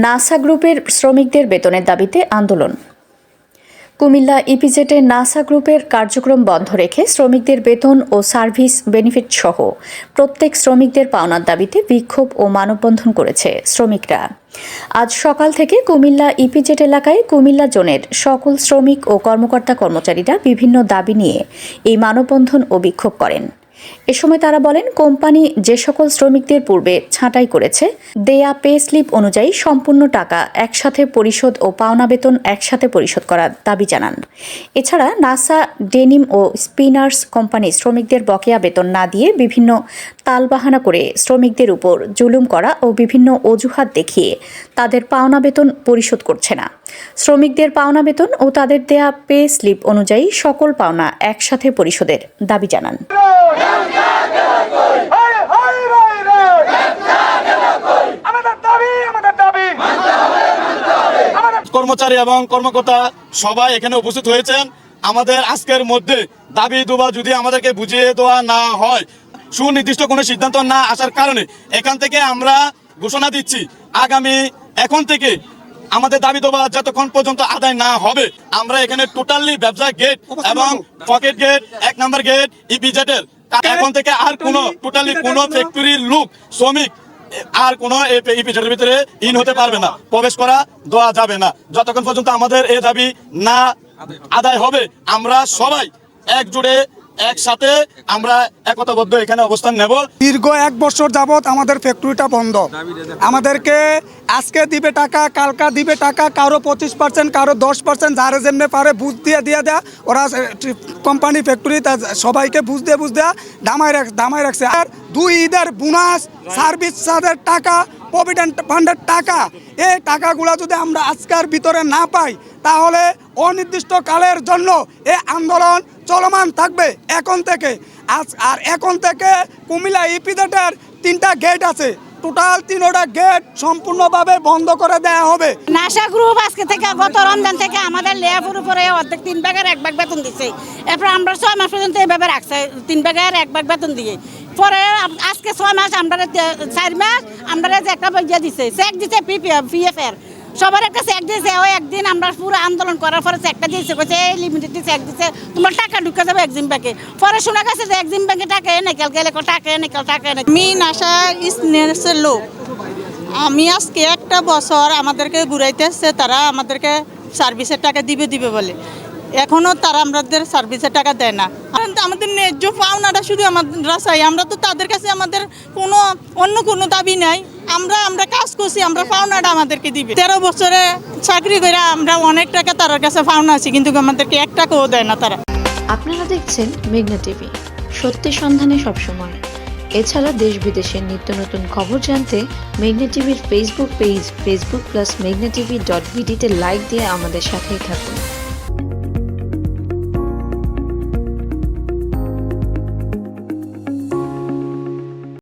NASA গ্রুপের শ্রমিকদের বেতনের দাবিতে আন্দোলন। কুমিল্লা ইপিজেডে নাসা গ্রুপের কার্যক্রম বন্ধ রেখে শ্রমিকদের বেতন ও সার্ভিস বেনিফিট সহ প্রত্যেক শ্রমিকদের পাওনার দাবিতে বিক্ষোভ ও মানববন্ধন করেছে শ্রমিকরা। আজ সকাল থেকে কুমিল্লা ইপিজেড এলাকায় কুমিল্লা জোনের সকল শ্রমিক ও কর্মকর্তা কর্মচারীরা বিভিন্ন দাবি নিয়ে এই মানববন্ধন ও বিক্ষোভ করেন। এ সময় তারা বলেন, কোম্পানি যে সকল শ্রমিকদের পূর্বে ছাঁটাই করেছে দেয়া পে স্লিপ অনুযায়ী সম্পূর্ণ টাকা একসাথে পরিশোধ ও পাওনা বেতন একসাথে পরিশোধ করার দাবি জানান। এছাড়া নাসা ডেনিম ও স্পিনার্স কোম্পানি শ্রমিকদের বকেয়া বেতন না দিয়ে বিভিন্ন তালবাহানা করে শ্রমিকদের উপর জুলুম করা ও বিভিন্ন অজুহাত দেখিয়ে তাদের পাওনা বেতন পরিশোধ করছে না। শ্রমিকদের পাওনা বেতন ও তাদের দেয়া পে স্লিপ অনুযায়ী সকল পাওনা একসাথে পরিশোধের দাবি জানান। কর্মচারী এবং কর্মকর্তা সবাই এখানে উপস্থিত হয়েছেন। আমাদের আজকের মধ্যে দাবি দুবা যদি আমাদেরকে বুঝিয়ে দেওয়া না হয়, সুনির্দিষ্ট কোনো সিদ্ধান্ত না আসার কারণে এখান থেকে আমরা ঘোষণা দিচ্ছি, আগামী এখন থেকে আমাদের দাবি দেওয়া যতক্ষণ পর্যন্ত আদায় না হবে আমরা এখানে টোটালি ব্যবসা গেট এবং পকেট গেট 1 নম্বর গেট ইপিজেডের এখন থেকে আর কোনো টোটালি কোনো ফ্যাক্টরির লোক শ্রমিক আর কোনো ইপিজেডের ভিতরে ইন হতে পারবে না, প্রবেশ করা দেওয়া যাবে না। যতক্ষণ পর্যন্ত আমাদের এই দাবি না আদায় হবে আমরা সবাই একজোড়ে একসাথে আমরা একতাবদ্ধ এখানে অবস্থান নেব। দীর্ঘ 1 বছর যাবত আমাদের ফ্যাক্টরিটা বন্ধ। আমাদেরকে আজকে দিবে টাকা, কালকা দিবে টাকা, কারো 25%, কারো 10%, যারা যেমনি পারে বুঝ দিয়ে দেয়া। ওরা কোম্পানি ফ্যাক্টরি সবাইকে বুঝ দেয়া দামাই রাখছে। আর 2 ঈদের বোনাস, সার্ভিস চার্জের টাকা, প্রভিডেন্ট ফান্ডের টাকা, এই টাকাগুলো যদি আমরা আজকের ভিতরে না পাই তাহলে অনির্দিষ্ট কালের জন্য এই আন্দোলন চলমান থাকবে এখন থেকে। আর এখন থেকে কুমিল্লা ইপিজেডের 3টা গেট আছে, টোটাল 3টা গেট সম্পূর্ণভাবে বন্ধ করে দেওয়া হবে। নাসা গ্রুপ আজকে থেকে গত রমজান থেকে আমাদের লেয়ারের উপরে অর্ধেক 3 ভাগের 1 ভাগ বেতন দিচ্ছে। এরপর আমরা 6 মাস পর্যন্ত এইভাবে রাখছে 3 ভাগের 1 ভাগ বেতন দিয়ে। পরে আজকে 6 মাস আমরা 4 মাস আমরা যে একটা বইয়া দিছে, চেক দিছে পিএফ এর সবার একটা চেক দিয়েছে। ওই একদিন আমরা পুরো আন্দোলন করার পরে চেকটা দিয়েছে, বলছে এই লিমিটেড চেক দিচ্ছে, তোমার টাকা ঢুকে যাবে এক্সিম ব্যাংকে। পরে শোনা গেছে যে এক্সিম ব্যাংকে টাকা এনে গেলে টাকা এনে। আমি নাসা ইসনেসের লোক। আমি আজকে 1 বছর আমাদেরকে ঘুরাইতে আসছে, তারা আমাদেরকে সার্ভিসের টাকা দিবে বলে এখনও তারা আমাদের সার্ভিসের টাকা দেয় না। আমাদের ন্যায্য পাওনাটা শুধু আমরা চাই। আমরা তো তাদের কাছে আমাদের অন্য কোনো দাবি নাই। আমরা কাজ করছি, আমরা পাওনাটা আমাদেরকে দিবে। 13 বছরে চাকরি করে আমরা অনেক টাকা তার কাছে পাওনা আছি, কিন্তু আমাদেরকে 1 টাকাও দেয় না তারা। আপনারা দেখছেন মেঘনা টিভি, সত্যি সন্ধানে সবসময়। এছাড়া দেশ বিদেশের নিত্য নতুন খবর জানতে মেঘনা টিভির ফেসবুক পেজ facebook+meghna tv.bd তে লাইক দিয়ে আমাদের সাথেই থাকুন।